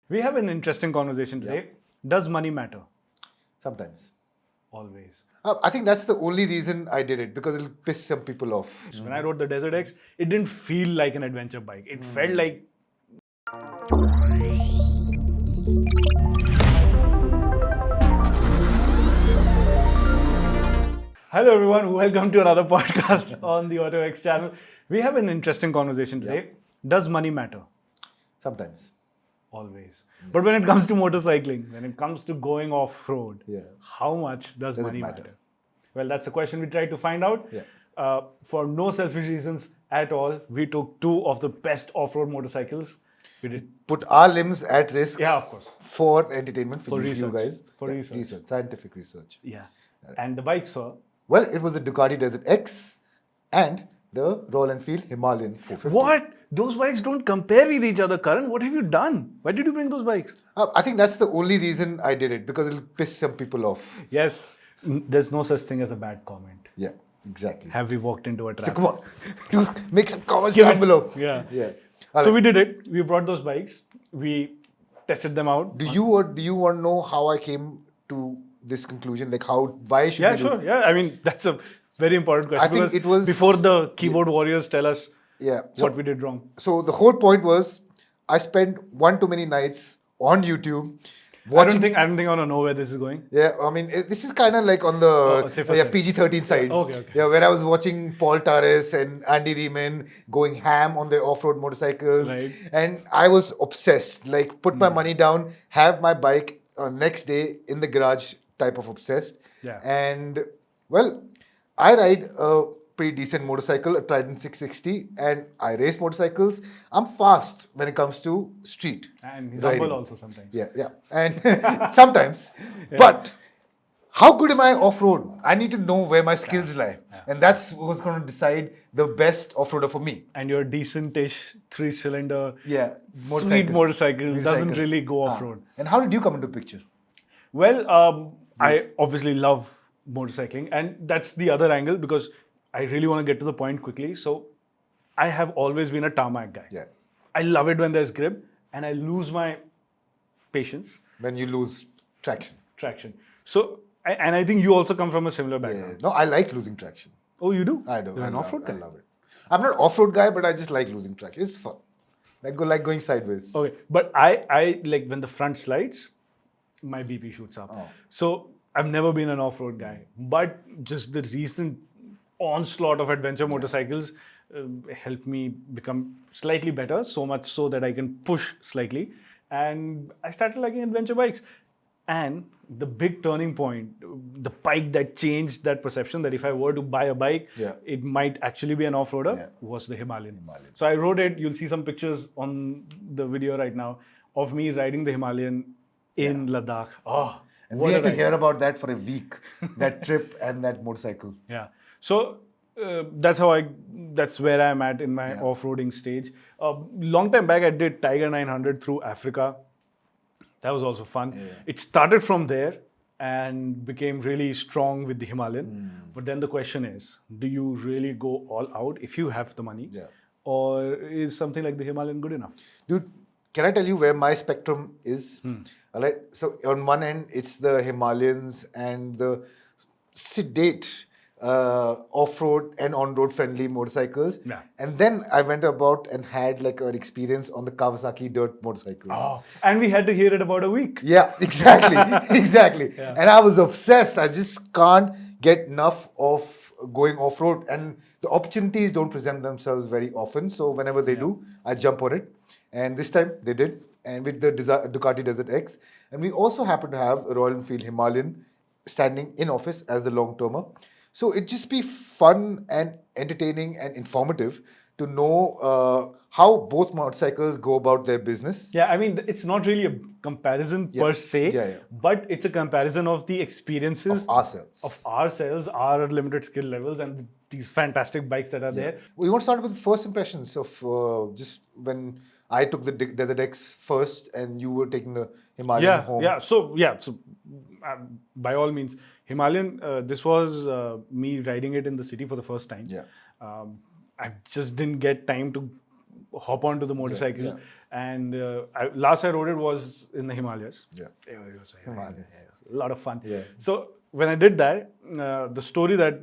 We have an interesting conversation today. Does money matter? Sometimes. Always. I think that's the only reason I did it, because it'll piss some people off. So when I rode the DesertX, it didn't feel like an adventure bike. It felt like Hello everyone, welcome to another podcast on the AutoX channel. We have an interesting conversation today. Does money matter? Sometimes. Always. But when it comes to motorcycling, when it comes to going off-road, Yeah. how much does Does it money matter? matter? Well, that's the question we tried to find out. Yeah. For no selfish reasons at all, we took two of the best off-road motorcycles. We did Put our limbs at risk. Yeah, of course. For entertainment, for you research. guys. For research. Scientific research. Yeah. And the bikes were Well, it was the Ducati DesertX and the Royal Enfield Himalayan 450. what? Those bikes don't compare with each other, Karan. What have you done? Why did you bring those bikes? I think that's the only reason I did it, because it'll piss some people off. Yes, there's no such thing as a bad comment. Yeah, exactly. Have we walked into a trap? So come on, make some comments Give down it. below. Yeah. Yeah. So we did it. We brought those bikes. We tested them out. Do you want to know how I came to this conclusion? Like why should Yeah, we do sure. Yeah, I mean, that's a very important question. I think because it was- before the keyboard warriors tell us Yeah. what we did wrong. So the whole point was, I spent one too many nights on YouTube I watching. don't think I want to know where this is going. Yeah, I mean, this is kind of like on the safer side. PG-13 side. Okay. Yeah, where I was watching Paul Tares and Andy Riemann going ham on their off-road motorcycles. Right. And I was obsessed. Like, put my money down, have my bike next day in the garage type of obsessed. Yeah. And, well, I ride a pretty decent motorcycle, a Trident 660, and I race motorcycles. I'm fast when it comes to street And he's riding. humble also sometimes. Yeah. And sometimes. But how good am I off-road? I need to know where my skills lie. And that's what's going to decide the best off-roader for me. And your decent-ish three-cylinder Yeah. sweet motorcycle doesn't really go off-road. And how did you come into picture? Well, I obviously love motorcycling, and that's the other angle because I really want to get to the point quickly. So I have always been a tarmac guy. Yeah. I love it when there's grip, and I lose my patience, When you lose traction. traction. So, and I think you also come from a similar Yeah. background. No, I like losing traction. Oh, you do? I do. You're I an love, off-road I guy. love it. I'm not an off-road guy, but I just like losing traction. It's fun. Like going sideways. Okay, but I like when the front slides, my BP shoots up. Oh. So I've never been an off-road guy, but just the recent onslaught of adventure motorcycles helped me become slightly better, so much so that I can push slightly, and I started liking adventure bikes. And the big turning point, the bike that changed that perception that if I were to buy a bike, Yeah. it might actually be an off-roader, Yeah. was the Himalayan. Himalayan. So I rode it. You'll see some pictures on the video right now of me riding the Himalayan in Ladakh. Oh, And what we a had to ride. hear about that for a week, that trip and that motorcycle. Yeah. So that's where I'm at in my off-roading stage. Long time back, I did Tiger 900 through Africa. That was also fun. It started from there and became really strong with the Himalayan. But then the question is, do you really go all out if you have the money? Yeah. Or is something like the Himalayan good enough? Dude, can I tell you where my spectrum is? All right. So on one end, it's the Himalayans and the sedate off-road and on-road friendly motorcycles. Yeah. And then I went about and had like an experience on the Kawasaki dirt motorcycles. Oh, and we had to hear it about a week. Yeah, exactly. Exactly. And I was obsessed. I just can't get enough of going off-road. And the opportunities don't present themselves very often. So whenever they do, I jump on it. And this time they did. And with the Ducati DesertX. And we also happen to have a Royal Enfield Himalayan standing in office as the long-termer. So it'd just be fun and entertaining and informative to know how both motorcycles go about their business. Yeah, I mean, it's not really a comparison per se, Yeah. but it's a comparison of the experiences Ourselves. of ourselves, our limited skill levels, and these fantastic bikes that are there. We want to start with the first impressions of just when I took the DesertX first and you were taking the Himalayan home. So by all means, Himalayan. This was me riding it in the city for the first time. Yeah. I just didn't get time to hop onto the motorcycle, And last I rode it was in the Himalayas. Yeah. It was Himalayas. a lot of fun. Yeah. So when I did that, the story that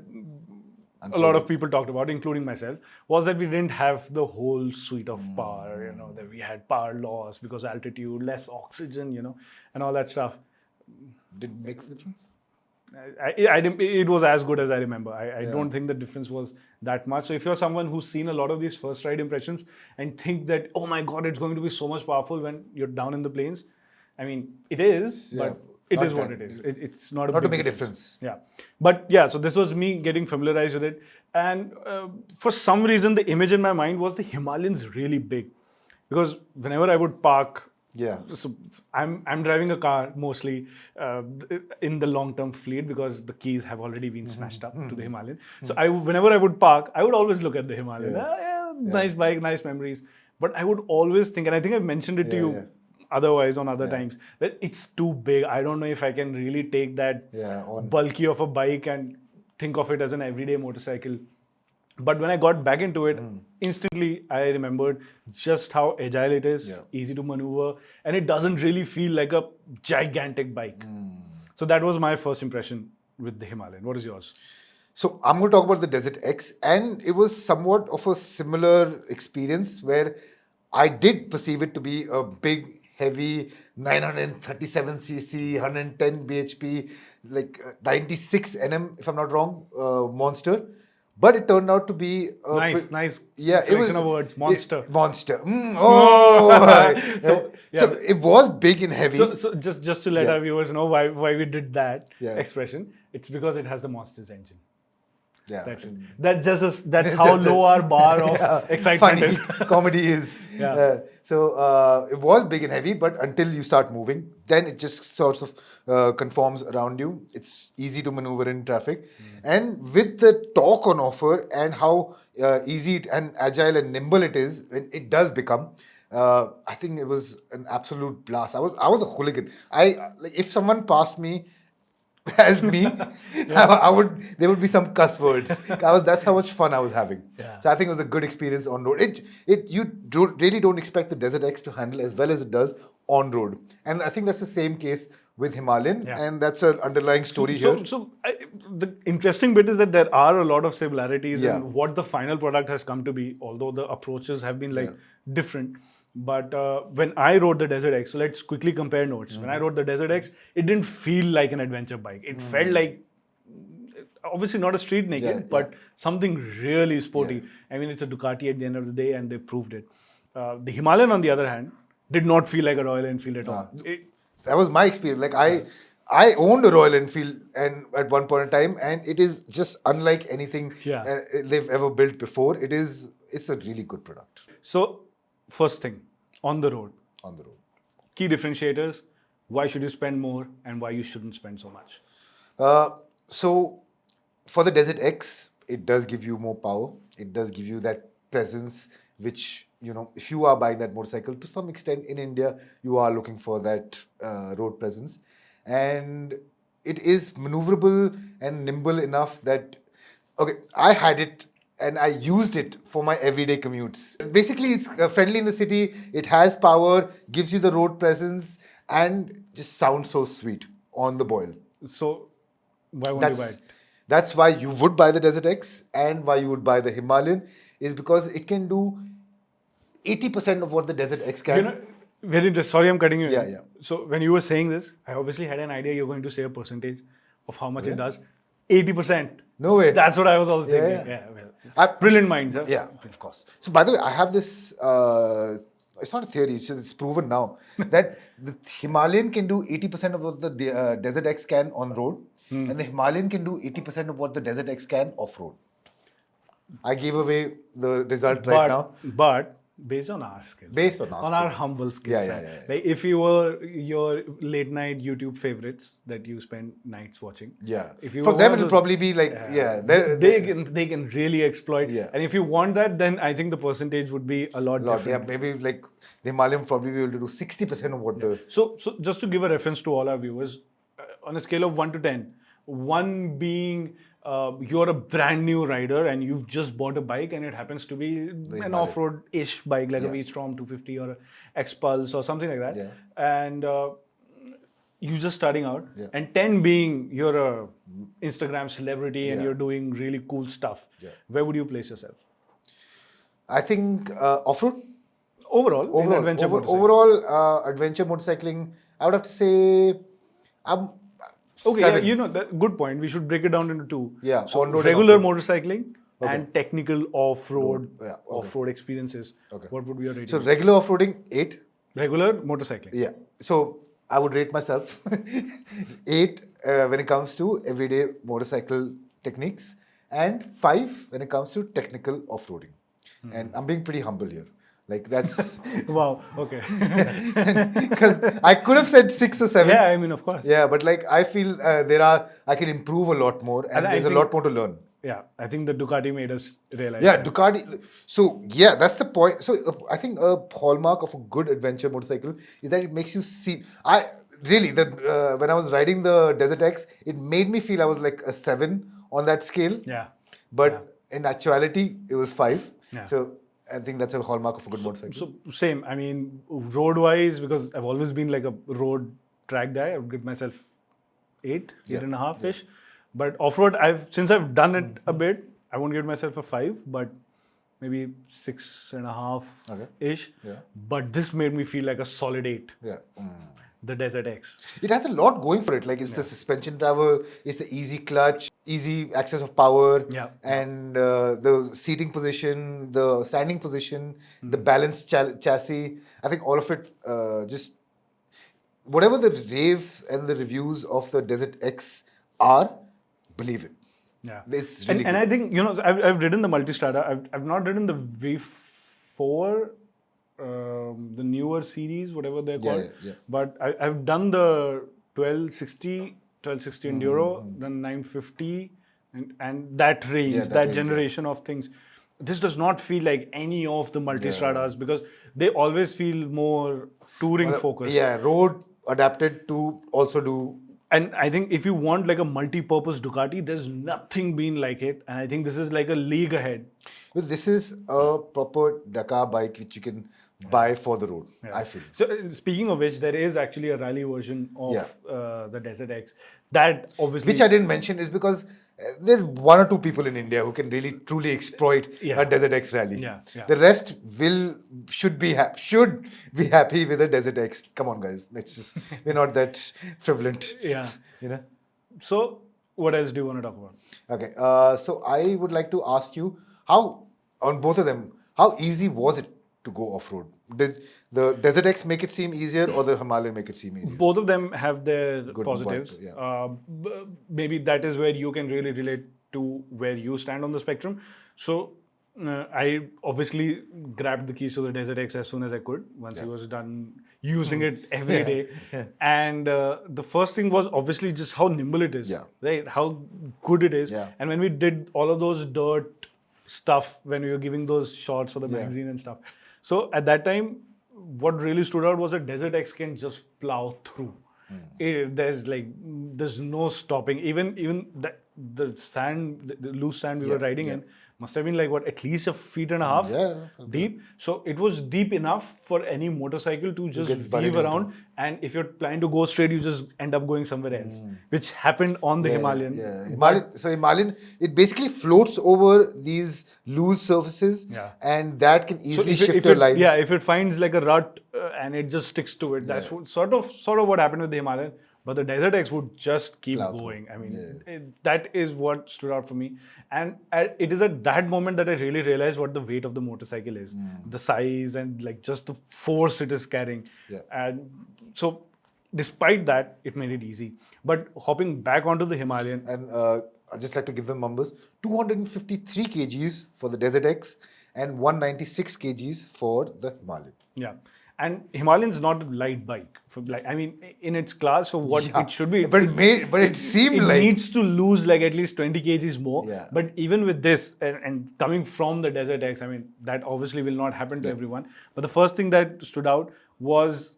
a lot of Unfolded. people talked about, including myself, was that we didn't have the whole suite of power. You know, that we had power loss because altitude, less oxygen, you know, and all that stuff. Did it make a difference? It was as good as I remember. I don't think the difference was that much. So if you're someone who's seen a lot of these first ride impressions and think that, oh my God, it's going to be so much powerful when you're down in the plains, I mean, it is, Yeah, but it not is what that- it is. It's not a Not to big make a difference. Yeah. But yeah, so this was me getting familiarized with it. And for some reason, the image in my mind was the Himalayans really big. Because whenever I would park, Yeah. so I'm driving a car mostly in the long-term fleet because the keys have already been snatched up to the Himalayan. So whenever I would park, I would always look at the Himalayan. Yeah. Nice bike, nice memories. But I would always think, and I think I've mentioned it to Yeah, you yeah. otherwise on other times, that it's too big. I don't know if I can really take that on- bulky of a bike and think of it as an everyday motorcycle. But when I got back into it, instantly I remembered just how agile it is, easy to maneuver, and it doesn't really feel like a gigantic bike. So that was my first impression with the Himalayan. What is yours? So I'm going to talk about the Desert X, and it was somewhat of a similar experience where I did perceive it to be a big, heavy 937cc, 110 bhp, like 96 Nm, if I'm not wrong, monster. But it turned out to be a Nice. Yeah, it Selection was of words. Monster. monster. Oh, So, so it was big and heavy. So just to let our viewers know why we did that Yeah. expression, it's because it has the Monster's engine. Yeah, That's it. and- That's how That's low it. our bar of excitement funny is. comedy is. Yeah. So it was big and heavy, but until you start moving, then it just sort of conforms around you. It's easy to maneuver in traffic, and with the torque on offer and how easy and agile and nimble it is, when it does become. I think it was an absolute blast. I was a hooligan. Like if someone passed me as me, I would. There would be some cuss words. That's how much fun I was having. Yeah. So I think it was a good experience on road. Really don't expect the Desert X to handle as well as it does on road, and I think that's the same case with Himalayan, Yeah. and that's an underlying story here. The interesting bit is that there are a lot of similarities Yeah. in what the final product has come to be, although the approaches have been like different. But when I rode the Desert X, so let's quickly compare notes. When I rode the Desert X, it didn't feel like an adventure bike. It felt like, obviously not a street naked, but something really sporty. I mean, it's a Ducati at the end of the day, and they proved it. The Himalayan, on the other hand, did not feel like a Royal Enfield at all. That was my experience. Like I owned a Royal Enfield and at one point in time, and it is just unlike anything they've ever built before. It's a really good product So, first thing, on the road, on the road. key differentiators, why should you spend more and why you shouldn't spend so much? So for the Desert X, it does give you more power. It does give you that presence, which, you know, if you are buying that motorcycle, to some extent in India, you are looking for that road presence. And it is maneuverable and nimble enough that, okay, I had it and I used it for my everyday commutes. Basically, it's friendly in the city, it has power, gives you the road presence, and just sounds so sweet on the boil. So, why won't you buy it? That's why you would buy the Desert X and why you would buy the Himalayan, is because it can do 80% of what the Desert X can. You know, very interesting. Sorry, I'm cutting you. Yeah, in. yeah. So, when you were saying this, I obviously had an idea you're going to say a percentage of how much it does. 80%. No way. That's what I was also Yeah, thinking. yeah. Well, brilliant minds. Huh? Yeah, of course. So, by the way, I have this. It's not a theory. It's proven now that the Himalayan can do 80% of what the Desert X can on road, and the Himalayan can do 80% of what the Desert X can off road. I gave away the result right now. But based on our skills. Based on our our skills. humble skills. Yeah. Like if you were your late night YouTube favorites that you spend nights watching. Yeah. If you For were them, one of it'll those- probably be like, they can really exploit. Yeah. And if you want that, then I think the percentage would be a lot different. Yeah, maybe like the Himalayan probably be able to do 60% of what the. So just to give a reference to all our viewers, on a scale of 1 to 10, 1 being you're a brand new rider and you've just bought a bike and it happens to be an Himalayan. off-road-ish bike like a Yeah. V-Strom 250 or a X-Pulse or something like that. Yeah. And you're just starting out. Yeah. And 10 being you're a Instagram celebrity and Yeah. you're doing really cool stuff. Yeah. Where would you place yourself? I think off-road. Overall, in adventure motorcycling. Overall, adventure motorcycling, I would have to say, I'm Okay, 7. yeah, that, good point. We should break it down into two. Yeah, So on-road and regular off-road. motorcycling and technical off-road, Yeah, okay. off-road experiences. Okay. What would be your rating? So regular off-roading, 8. Regular motorcycling. Yeah. So I would rate myself 8 when it comes to everyday motorcycle techniques and 5 when it comes to technical off-roading. And I'm being pretty humble here. Like that's Wow. Okay. because I could have said 6 or 7. Yeah, I mean, of course. Yeah, but like I feel I can improve a lot more and I there's a think- lot more to learn. Yeah, I think the Ducati made us realize. Yeah, that. Ducati. So yeah, that's the point. So I think a hallmark of a good adventure motorcycle is that it makes you see. I really when I was riding the DesertX, it made me feel I was like a 7 on that scale. Yeah. But in actuality, it was 5. Yeah. So I think that's a hallmark of a good motorcycle. So same. I mean, road-wise, because I've always been like a road track guy, I would give myself 8 and a half ish. But off-road, since I've done it a bit, I won't give myself a 5, but maybe 6.5 ish. Yeah. But this made me feel like a solid 8. Yeah. The DesertX. It has a lot going for it. Like it's the suspension travel, it's the easy clutch, easy access of power, and the seating position, the standing position, the balanced chassis. I think all of it just whatever the raves and the reviews of the DesertX are, believe it. Yeah. It's really and I think, I've ridden the Multistrada. I've not ridden the V4, the newer series, whatever they're called. Yeah. But I've done the 1260 Enduro, the 950, and that range, that that range, generation of things. This does not feel like any of the Multistradas because they always feel more touring focused. Yeah, road adapted to also do. And I think if you want like a multi-purpose Ducati, there's nothing been like it. And I think this is like a league ahead. Well, this is a proper Dakar bike which you can buy for the road, I feel. So speaking of which, there is actually a rally version of the DesertX that obviously... Which I didn't mention is because there's 1 or 2 people in India who can really truly exploit a DesertX rally. Yeah. The rest should be happy with a DesertX. Come on, guys. We're not that prevalent. Yeah. You know. So what else do you want to talk about? Okay. So I would like to ask you on both of them, how easy was it to go off-road? Did the DesertX make it seem easier or the Himalayan make it seem easier? Both of them have their positives. Point, Maybe that is where you can really relate to where you stand on the spectrum. So I obviously grabbed the keys to the DesertX as soon as I could, once I was done using it every day. And the first thing was obviously just how nimble it is, right? How good it is. And when we did all of those dirt stuff, when we were giving those shots for the magazine and stuff. So at that time, what really stood out was that DesertX can just plow through. There's no stopping. Even the sand, the loose sand we were riding in, must have been like at least 1.5 feet deep. So it was deep enough for any motorcycle to just weave around. And if you're planning to go straight, you just end up going somewhere else, which happened on the Himalayan. Himalayan, it basically floats over these loose surfaces, and that can easily shift your line. Yeah, if it finds like a rut and it just sticks to it, that's sort of what happened with the Himalayan. But the DesertX would just keep going. I mean, that is what stood out for me. And it is at that moment that I really realized what the weight of the motorcycle is. The size and like just the force it is carrying. And so despite that, it made it easy. But hopping back onto the Himalayan. And I'd just like to give them numbers. 253 kgs for the DesertX and 196 kgs for the Himalayan. Yeah. And Himalayan's not a light bike. In its class for what it should be. But it seemed it like... It needs to lose like at least 20 kgs more. Yeah. But even with this, and coming from the DesertX, I mean, that obviously will not happen to everyone. But the first thing that stood out was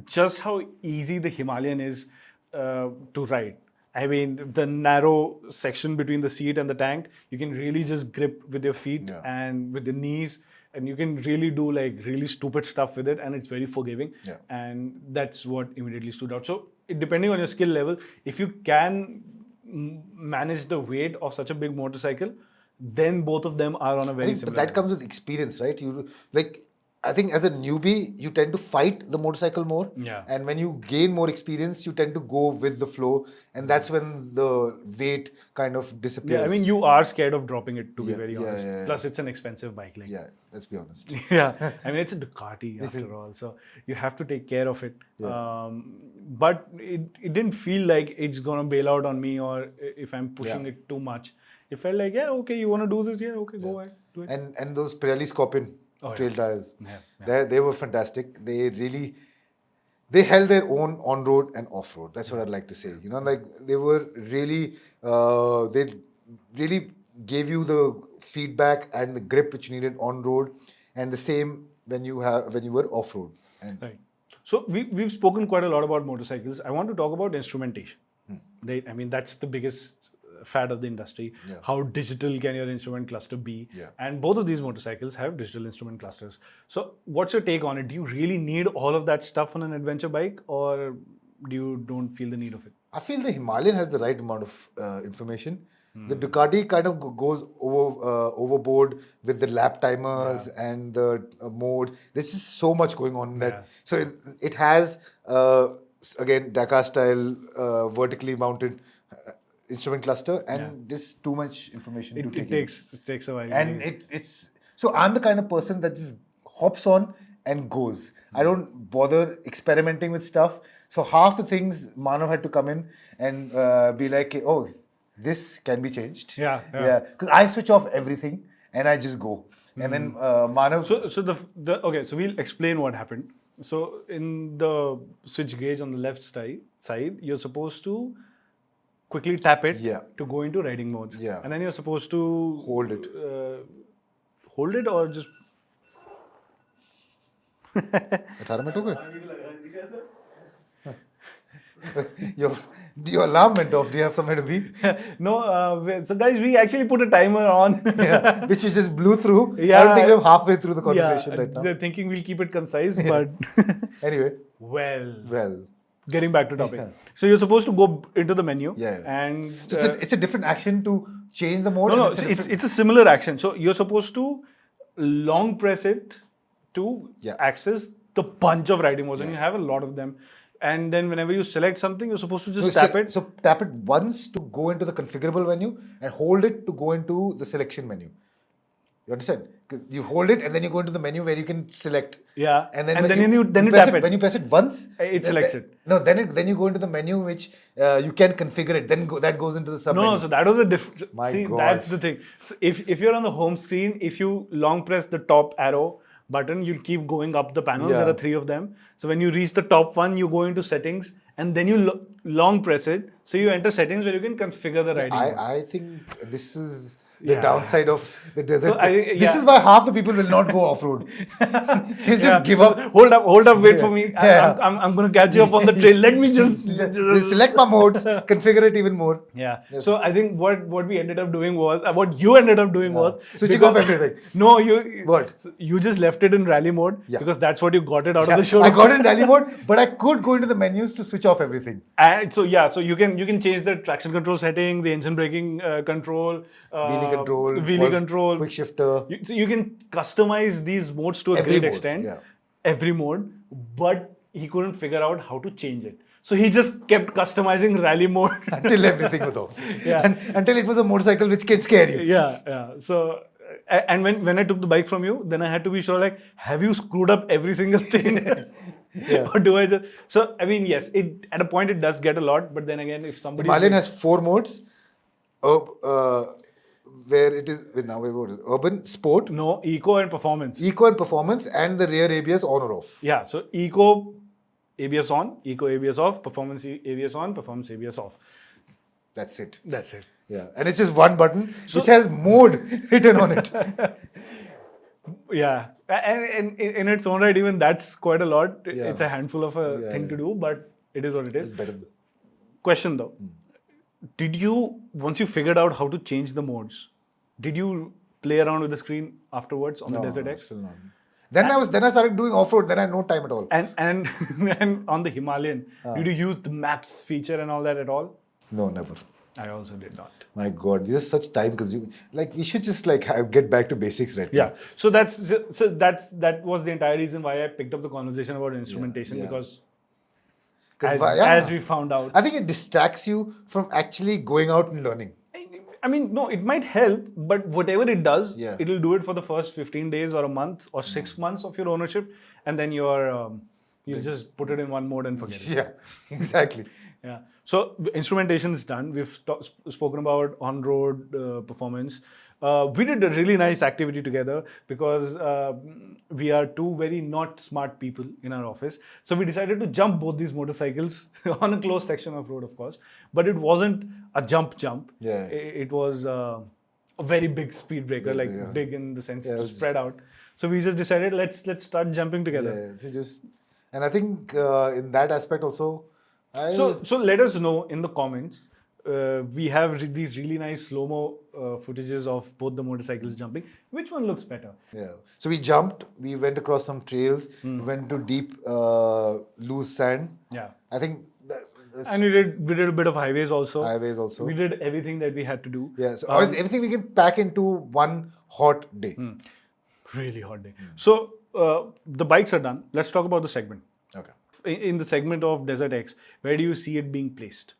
just how easy the Himalayan is to ride. I mean, the narrow section between the seat and the tank, you can really just grip with your feet and with the knees, and you can really do like really stupid stuff with it, and it's very forgiving. Yeah. And that's what immediately stood out. So, depending on your skill level, if you can manage the weight of such a big motorcycle, then both of them are on a I very think similar that level. comes with experience, right? You like, I think as a newbie, you tend to fight the motorcycle more. Yeah. And when you gain more experience, you tend to go with the flow, and that's when the weight kind of disappears. Yeah, I mean, you are scared of dropping it, to be Yeah, very yeah, honest. yeah. Plus, it's an expensive bike. Like, Yeah, let's be honest. yeah, I mean, it's a Ducati after all, so you have to take care of it. But it didn't feel like it's gonna bail out on me, or if I'm pushing it too much. It felt like, yeah, okay, you wanna do this, yeah, okay, go ahead, do it. And those Pirelli Scorpion trail tires, they were fantastic. They held their own on road and off road. That's what I'd like to say. You know, like they were really they really gave you the feedback and the grip which you needed on road, and the same when you were off road. And Right. So we've spoken quite a lot about motorcycles. I want to talk about instrumentation. Right? I mean, that's the biggest fad of the industry. Yeah. How digital can your instrument cluster be? Yeah. And both of these motorcycles have digital instrument clusters. So what's your take on it? Do you really need all of that stuff on an adventure bike, or do you don't feel the need of it? I feel the Himalayan has the right amount of information. The Ducati kind of goes overboard with the lap timers and the mode. There's just so much going on in that. So it has, again, Dakar style, vertically mounted instrument cluster, and there's too much information to take in. It takes a while. And it's so I'm the kind of person that just hops on and goes. I don't bother experimenting with stuff. So half the things Manav had to come in and be like, oh, this can be changed. Yeah. Because I switch off everything and I just go. And then Manav. Okay, so we'll explain what happened. So in the switch gauge on the left side, you're supposed to quickly tap it to go into riding modes. Yeah. And then you're supposed to Hold it. Hold it or just 18 minute हो गए? Your alarm went off. Do you have somewhere to be? No, so guys, we actually put a timer on. Which you just blew through. Yeah. I don't think we're halfway through the conversation right now. They're thinking we'll keep it concise, but Anyway. Well. Getting back to topic. So you're supposed to go into the menu. And so it's a different action to change the mode. No, it's a similar action. So you're supposed to long press it to access the bunch of riding modes, and you have a lot of them. And then whenever you select something, you're supposed to just tap it. So tap it once to go into the configurable menu, and hold it to go into the selection menu. You understand? Because you hold it and then you go into the menu where you can select. Yeah. And then you tap it. When you press it once, it selects it. No, then you go into the menu which you can configure it. Then that goes into the sub menu. No, so that was a different. See, God. That's the thing. So if you're on the home screen, if you long press the top arrow button, you'll keep going up the panels. There are 3 of them. So when you reach the top one, you go into settings, and then you long press it. So you enter settings where you can configure the riding mode. I think this is the downside of the desert. So this is why half the people will not go off road. They'll just give up. Hold up, wait for me. I'm going to catch you up on the trail. Let me just select my modes, configure it even more. Yeah. Yes. So I think what we ended up doing was, what you ended up doing was switching off everything. No, you just left it in rally mode because that's what you got it out of the show. I got it in rally mode, but I could go into the menus to switch off everything. And so you can change the traction control setting, the engine braking control, wheelie control, quick shifter. So you can customize these modes to a great extent. Every mode, but he couldn't figure out how to change it. So he just kept customizing rally mode until everything was off. And until it was a motorcycle which can scare you. Yeah. So, and when I took the bike from you, then I had to be sure, like, have you screwed up every single thing? Or do I just... So, I mean, yes, at a point it does get a lot, but then again, if somebody... Himalayan has 4 modes. Where it is now, what is it? Urban, sport. No, eco and performance. Eco and performance, and the rear ABS on or off. Yeah, so eco ABS on, eco ABS off, performance ABS on, performance ABS off. That's it. Yeah, and it's just one button which has mode written on it. Yeah, and in its own right, even that's quite a lot. It's a handful of a thing to do, but it is what it is. It's better. Question though. Did you, once you figured out how to change the modes, did you play around with the screen afterwards on the Desert X? Still not. Then I started doing off-road. Then I had no time at all. And and on the Himalayan, did you use the maps feature and all that at all? No, never. I also did not. My God, this is such time consuming. Like we should just like get back to basics right Yeah. now. So that was the entire reason why I picked up the conversation about instrumentation, yeah. because 'Cause as we found out, I think it distracts you from actually going out and learning. I mean, no, it might help, but whatever it does, Yeah. it'll do it for the first 15 days or a month or 6 months of your ownership, and then you'll just put it in one mode and forget it. Yeah, exactly. Yeah. So instrumentation is done. We've spoken about on-road performance. We did a really nice activity together because we are two very not smart people in our office. So we decided to jump both these motorcycles on a closed section of road, of course. But it wasn't a jump. Yeah. It was a very big speed breaker, like yeah. big in the sense Yeah, it to was spread out. So we just decided let's start jumping together. Yeah, and I think in that aspect also, So let us know in the comments. We have these really nice slow-mo footages of both the motorcycles jumping. Which one looks better? yeah. So we jumped. We went across some trails. We went to deep, loose sand. Yeah. I think And we did a bit of highways also. highways also. We did everything that we had to do. Yeah. So everything we can pack into one hot day. Really hot day. So the bikes are done. Let's talk about the segment. Okay. In the segment of DesertX, where do you see it being placed?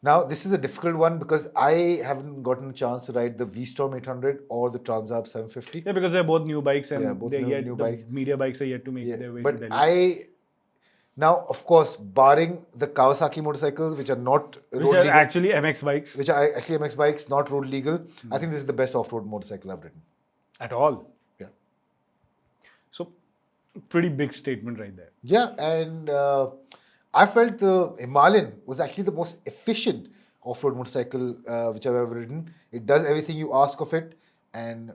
Now, this is a difficult one because I haven't gotten a chance to ride the V-Storm 800 or the Transalp 750. Yeah, because they're both new bikes and Yeah, both new bikes. media bikes are yet to make their way to But Delhi. now, of course, barring the Kawasaki motorcycles, which are not Which road are legal, actually MX bikes which are actually MX bikes, not road legal, I think this is the best off-road motorcycle I've ridden. at all. Yeah. So, pretty big statement right there. Yeah, and I felt the Himalayan was actually the most efficient off-road motorcycle which I've ever ridden. It does everything you ask of it, and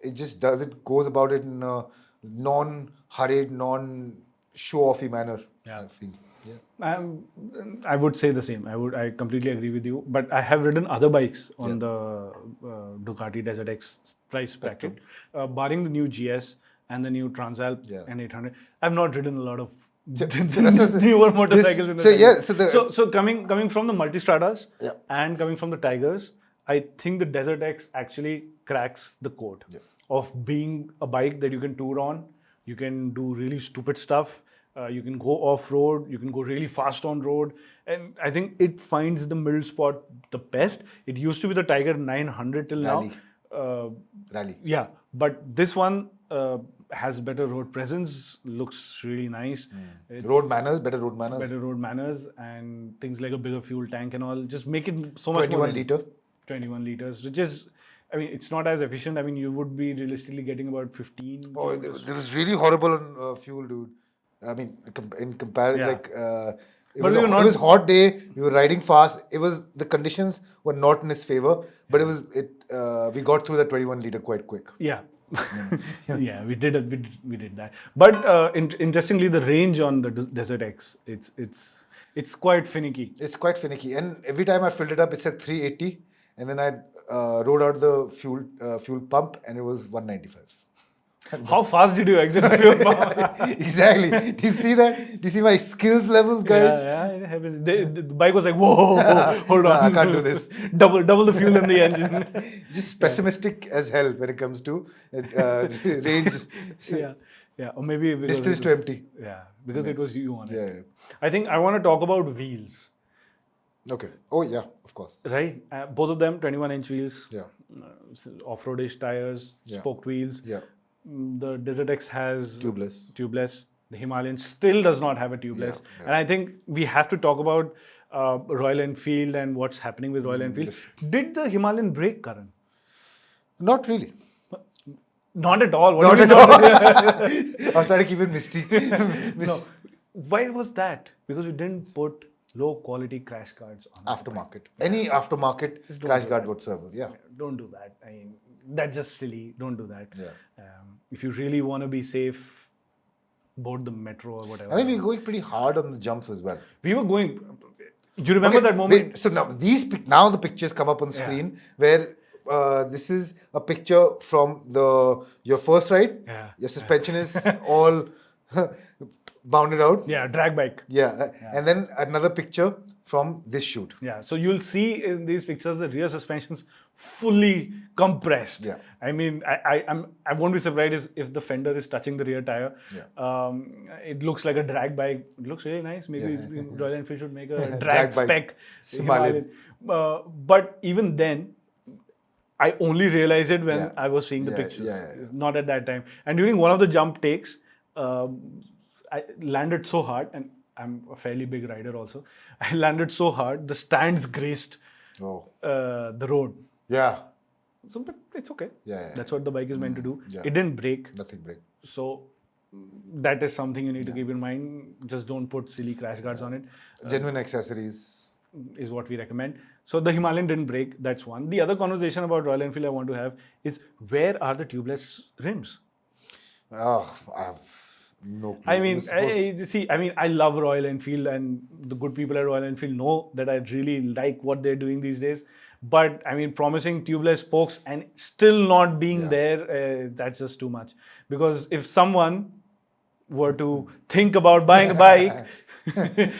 it just does it, goes about it in a non-hurried, non-show-offy manner, Yeah. I feel. Yeah. I would say the same. I completely agree with you. But I have ridden other bikes on the Ducati DesertX price bracket, barring the new GS and the new Transalp and 800. I've not ridden a lot of newer motorcycles in the segment. So coming from the Multistradas and coming from the Tigers, I think the DesertX actually cracks the code of being a bike that you can tour on. You can do really stupid stuff. You can go off-road. You can go really fast on road. And I think it finds the middle spot the best. It used to be the Tiger 900 till Rally. now. Rally. Yeah, but this one has better road presence, looks really nice. It's Road manners, better road manners. better road manners, and things like a bigger fuel tank and all. Just make it so much 21 more. liter. 21 liters, which is, I mean, it's not as efficient. I mean, you would be realistically getting about 15. Oh, it was really horrible on fuel, dude. I mean, in comparison, like it was hot day. We were riding fast. It was the conditions were not in its favor, but we got through the 21 liter quite quick. Yeah. Yeah, we did that. But interestingly, the range on the DesertX, it's quite finicky. It's quite finicky, and every time I filled it up, it said 380, and then I rode out the fuel pump, and it was 195. How fast did you exit the fuel pump? Exactly. Do you see that? Do you see my skills levels, guys? Yeah, it happens. The bike was like, whoa, hold on. I can't do this. Double the fuel in the engine. Just pessimistic as hell when it comes to range. Yeah. Or maybe because Distance to empty. Yeah, because it was you on it. Yeah. I think I want to talk about wheels. Okay. Oh yeah, of course. Right? Both of them 21-inch wheels. Yeah. Off-roadish tires, spoked wheels. Yeah. The DesertX has tubeless. The Himalayan still does not have a tubeless. Yeah. And I think we have to talk about Royal Enfield and what's happening with Royal Enfield. Yes. Did the Himalayan break, Karan? Not really. Not at all. Not at all. I was trying to keep it mystery. No. Why was that? Because we didn't put low quality crash guards on Aftermarket. Any aftermarket crash guard whatsoever. Yeah. Don't do that. I mean, that's just silly. Don't do that. Yeah. If you really want to be safe, board the metro or whatever. I think we're going pretty hard on the jumps as well. We were going. You remember that moment? Wait, so now the pictures come up on the screen where this is a picture from your first ride. Yeah. Your suspension is all bounded out. Yeah, drag bike. Yeah. And then another picture from this shoot. Yeah, so you'll see in these pictures the rear suspension's fully compressed. Yeah. I mean, I won't be surprised if the fender is touching the rear tire. Yeah. It looks like a drag bike. It looks really nice. Maybe Royal Enfield should make a Drag drag bike. spec Himalayan. But even then, I only realized it when I was seeing the Yeah, pictures, yeah. not at that time. And during one of the jump takes, I landed so hard, and I'm a fairly big rider also. I landed so hard, the stands graced Oh. the road. Yeah. So, but it's okay. Yeah. That's what the bike is meant to do. Yeah. It didn't break. Nothing break. So that is something you need to keep in mind. Just don't put silly crash guards on it. Genuine accessories. Is what we recommend. So the Himalayan didn't break. That's one. The other conversation about Royal Enfield I want to have is, where are the tubeless rims? Oh, I have no clue. I mean, Suppose- I love Royal Enfield, and the good people at Royal Enfield know that I really like what they're doing these days. But I mean, promising tubeless spokes and still not being there, that's just too much. Because if someone were to think about buying a bike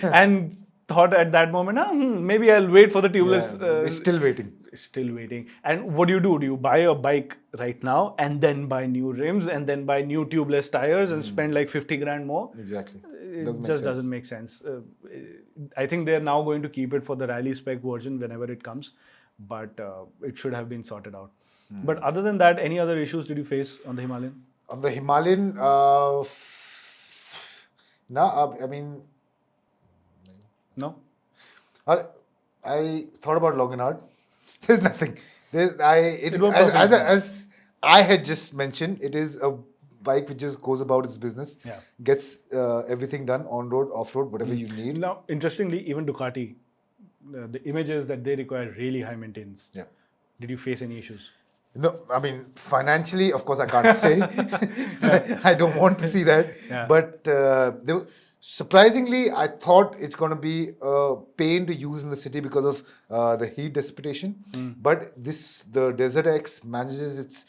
and thought at that moment, maybe I'll wait for the tubeless. they're still waiting. Still waiting. And what do? Do you buy a bike right now and then buy new rims and then buy new tubeless tires and spend like 50 grand more? Exactly. It just doesn't make sense. I think they're now going to keep it for the rally spec version whenever it comes, but it should have been sorted out. But other than that, any other issues did you face on the Himalayan? On the Himalayan, I mean, No? I thought about long and hard. There's nothing. As I had just mentioned, it is a bike which just goes about its business, Yeah. gets everything done on road, off road, whatever you need. Now, interestingly, even Ducati, the images that they require really high maintenance. Yeah. Did you face any issues? No, I mean, financially, of course, I can't say. I don't want to see that. Yeah. But surprisingly, I thought it's going to be a pain to use in the city because of the heat dissipation. But the DesertX manages its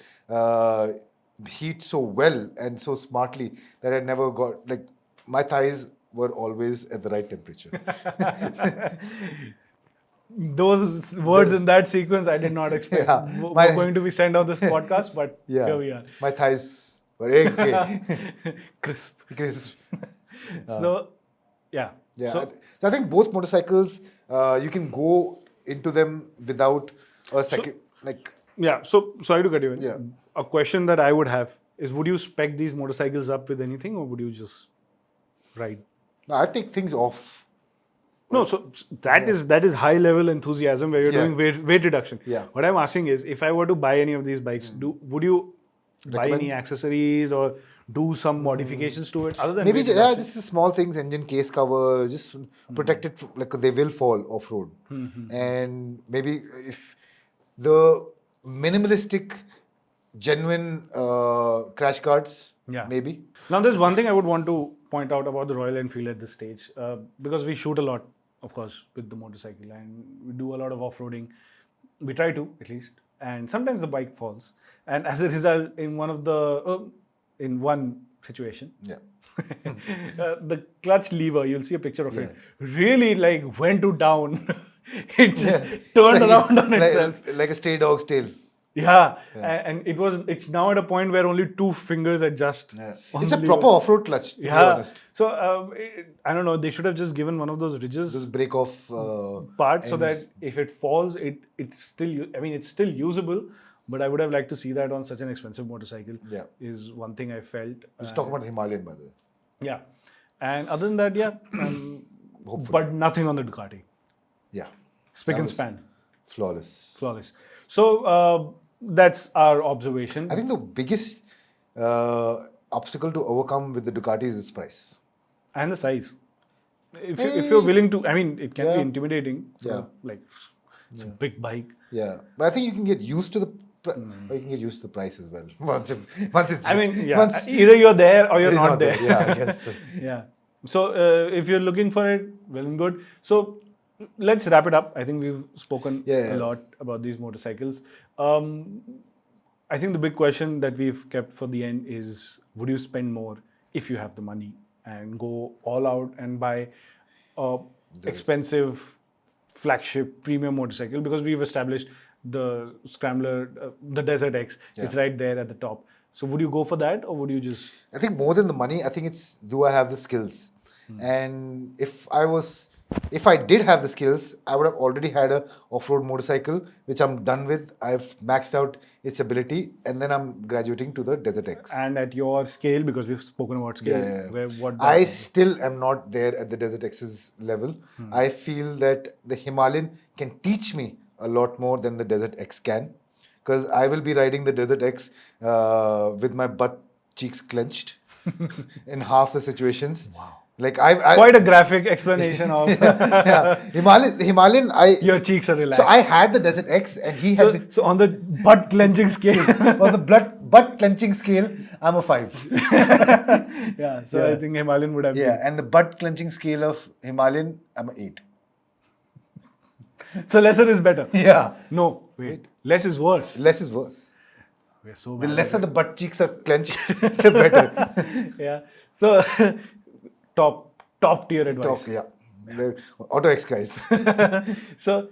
heat so well and so smartly that I never got, like, my thighs were always at the right temperature. Those words in that sequence I did not expect were going to be sent on this podcast, but here we are. My thighs were okay. Crisp. Crisp. So, yeah. Yeah, So, so I think both motorcycles, you can go into them without a second, yeah. So, sorry to cut you in. Yeah. A question that I would have is, would you spec these motorcycles up with anything, or would you just ride? I take things off. No, so that is high level enthusiasm where you're doing weight reduction. Yeah. What I'm asking is, if I were to buy any of these bikes, would you buy any accessories or do some modifications to it other than Maybe weight reduction? just the small things, engine case cover, just protect it, like they will fall off road. And maybe if the minimalistic, genuine crash guards, maybe. Now, there's one thing I would want to point out about the Royal Enfield at this stage, because we shoot a lot, of course, with the motorcycle, and we do a lot of off-roading. We try to, at least, and sometimes the bike falls. And as a result, in one situation, the clutch lever, you'll see a picture of it, really like went to down. It just turned around on itself. Like a stray dog's tail. Yeah. And it's now at a point where only 2 fingers adjust. It's a proper off-road clutch, to be honest. So I don't know, they should have just given one of those ridges Those break-off parts so that if it falls, it's still usable. But I would have liked to see that on such an expensive motorcycle. Yeah. Is one thing I felt. Let's talk about the Himalayan, by the way. Yeah. And other than that, but nothing on the Ducati. Yeah. Spick and span. Flawless. So that's our observation. I think the biggest obstacle to overcome with the Ducati is its price. And the size. If you're willing to, it can be intimidating. So, it's a big bike. Yeah. But I think you can get used to the or you can get used to the price as well. Once it's either you're there or you're not there. Yeah, I guess so. Yeah. So if you're looking for it, well and good. So let's wrap it up. I think we've spoken Yeah. a lot about these motorcycles. I think the big question that we've kept for the end is: would you spend more if you have the money and go all out and buy a expensive flagship premium motorcycle? Because we've established the Scrambler, the DesertX is right there at the top. So would you go for that, or would you just? I think more than the money, I think it's, do I have the skills? And if I did have the skills, I would have already had a off-road motorcycle, which I'm done with. I've maxed out its ability, and then I'm graduating to the DesertX. And at your scale, because we've spoken about scale, what I still am not there at the DesertX's level. I feel that the Himalayan can teach me a lot more than the DesertX can, because I will be riding the DesertX with my butt cheeks clenched in half the situations. Wow. Like I quite a graphic explanation of yeah. Himalayan, your cheeks are relaxed. So I had the DesertX, and he had So on the butt clenching scale, on the butt clenching scale, I'm a 5. I think Himalayan would have been. And the butt clenching scale of Himalayan, I'm an 8. So lesser is better. Yeah. No, wait. Less is worse. Less is worse. We're so The bad lesser at the butt cheeks are clenched, the better. it. Yeah. So top tier advice. The AutoX guys. So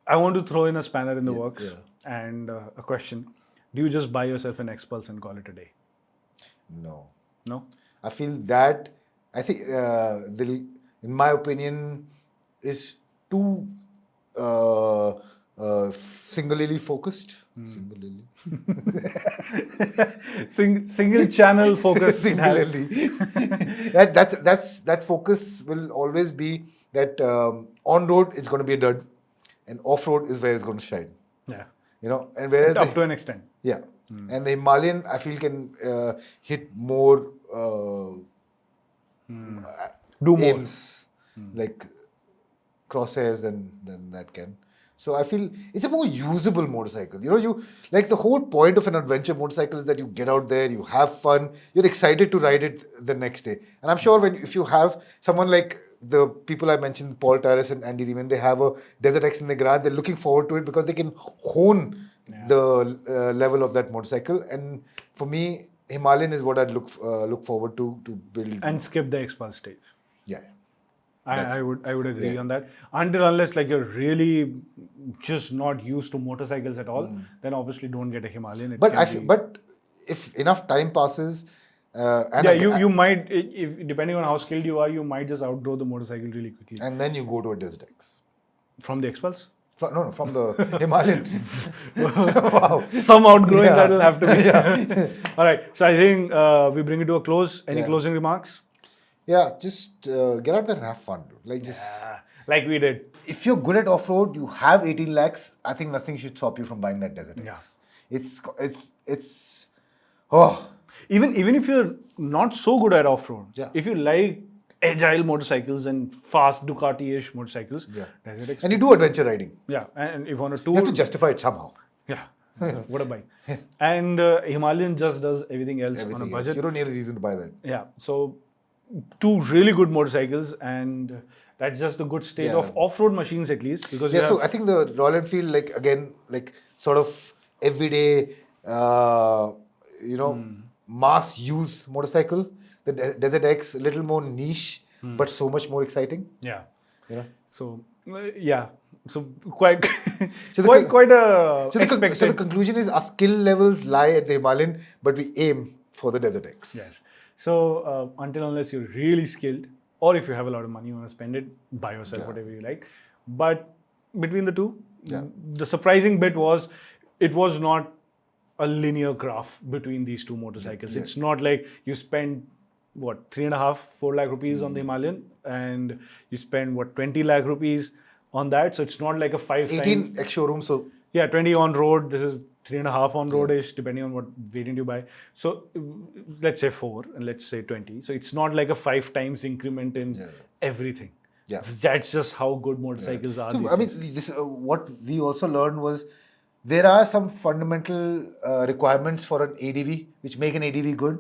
I want to throw in a spanner in the works and a question. Do you just buy yourself an X-Pulse and call it a day? No. No? I feel that, I think, in my opinion, is too singularly focused. Singularly. Single channel focus. Singularly. That focus will always be that on road it's going to be a dud, and off road is where it's going to shine. Yeah. You know, and whereas Up to an extent. Yeah. And the Himalayan, I feel, can hit more Do more. aims, like crosshairs than that can. So I feel it's a more usable motorcycle. You know, you like the whole point of an adventure motorcycle is that you get out there, you have fun, you're excited to ride it the next day. And I'm sure if you have someone like the people I mentioned, Paul Tyrrell and Andy, when they have a DesertX in the garage, they're looking forward to it because they can hone the level of that motorcycle. And for me, Himalayan is what I'd look forward to build. And skip the X-Pulse stage. Yeah. I would agree on that. Until unless like you're really just not used to motorcycles at all, then obviously don't get a Himalayan. But if enough time passes, you might, if depending on how skilled you are, you might just outgrow the motorcycle really quickly. And then you go to a DesertX. From the X-Pulse? No, from the Himalayan. Wow. Some outgrowing that'll have to be. All right. So I think we bring it to a close. Any closing remarks? Yeah, just get out there and have fun, dude. Like like we did. If you're good at off-road, you have 18 lakhs, I think nothing should stop you from buying that DesertX. Yeah. It's Even if you're not so good at off-road, if you like agile motorcycles and fast Ducati-ish motorcycles, DesertX. And you do adventure riding. Yeah, and if on a tour, you have to justify it somehow. Yeah, what a bike. And Himalayan just does everything else on a budget. You don't need a reason to buy that. Yeah, so 2 really good motorcycles, and that's just the good state of off-road machines at least. Because so I think the Royal Enfield, like sort of everyday, mass use motorcycle. The DesertX, a little more niche, but so much more exciting. Yeah. You know. So so quite quite a. So the conclusion is our skill levels lie at the Himalayan, but we aim for the DesertX. Yes. So until unless you're really skilled, or if you have a lot of money, you want to spend it, buy yourself whatever you like. But between the two, the surprising bit was it was not a linear graph between these two motorcycles. It's not like you spend 3.5-4 lakh rupees on the Himalayan, and you spend 20 lakh rupees on that. So it's not like a 18 ex-showroom. So 20 on road. This is 3.5 on road-ish, depending on what variant you buy. So let's say 4 and let's say 20. So it's not like a 5 times increment in everything. Yeah. That's just how good motorcycles are. So, I mean, what we also learned was there are some fundamental requirements for an ADV which make an ADV good,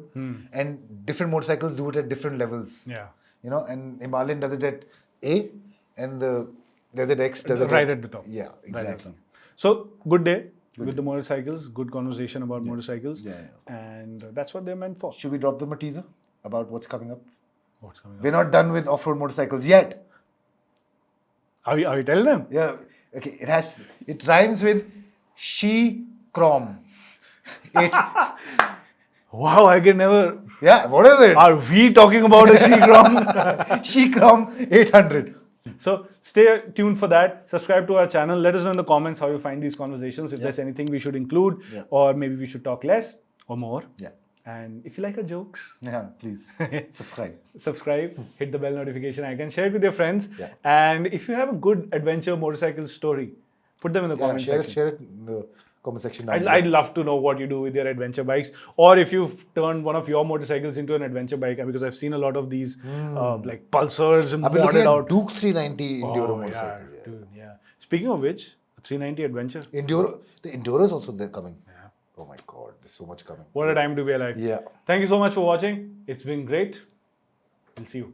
and different motorcycles do it at different levels. Yeah. And Himalayan does it at A, and the DesertX, DesertX. Right at the top. Yeah, Right at the exactly. top. So, good day with the motorcycles, good conversation about motorcycles. Yeah, And that's what they're meant for. Should we drop them a teaser about what's coming up? What's coming up? We're not done with off-road motorcycles yet. Are we telling them? Yeah. Okay. It rhymes with she chrome. Wow, I can never. Yeah. What is it? Are we talking about a She-Grom? She chrome 800. So stay tuned for that. Subscribe to our channel. Let us know in the comments how you find these conversations. If there's anything we should include, or maybe we should talk less or more. Yeah. And if you like our jokes, Yeah. Please subscribe, hit the bell notification icon, share it with your friends. Yeah. And if you have a good adventure motorcycle story, put them in the comment section. Share it in the comment section. I'd love to know what you do with your adventure bikes, or if you've turned one of your motorcycles into an adventure bike, because I've seen a lot of these like Pulsars I've been looking modded at out. Duke 390 Enduro Oh, motorcycle. yeah, dude, yeah. Speaking of which, 390 Adventure. The Enduro is also there coming. Yeah. Oh my God, there's so much coming. What a time to be alive. Yeah. Thank you so much for watching. It's been great. We'll see you.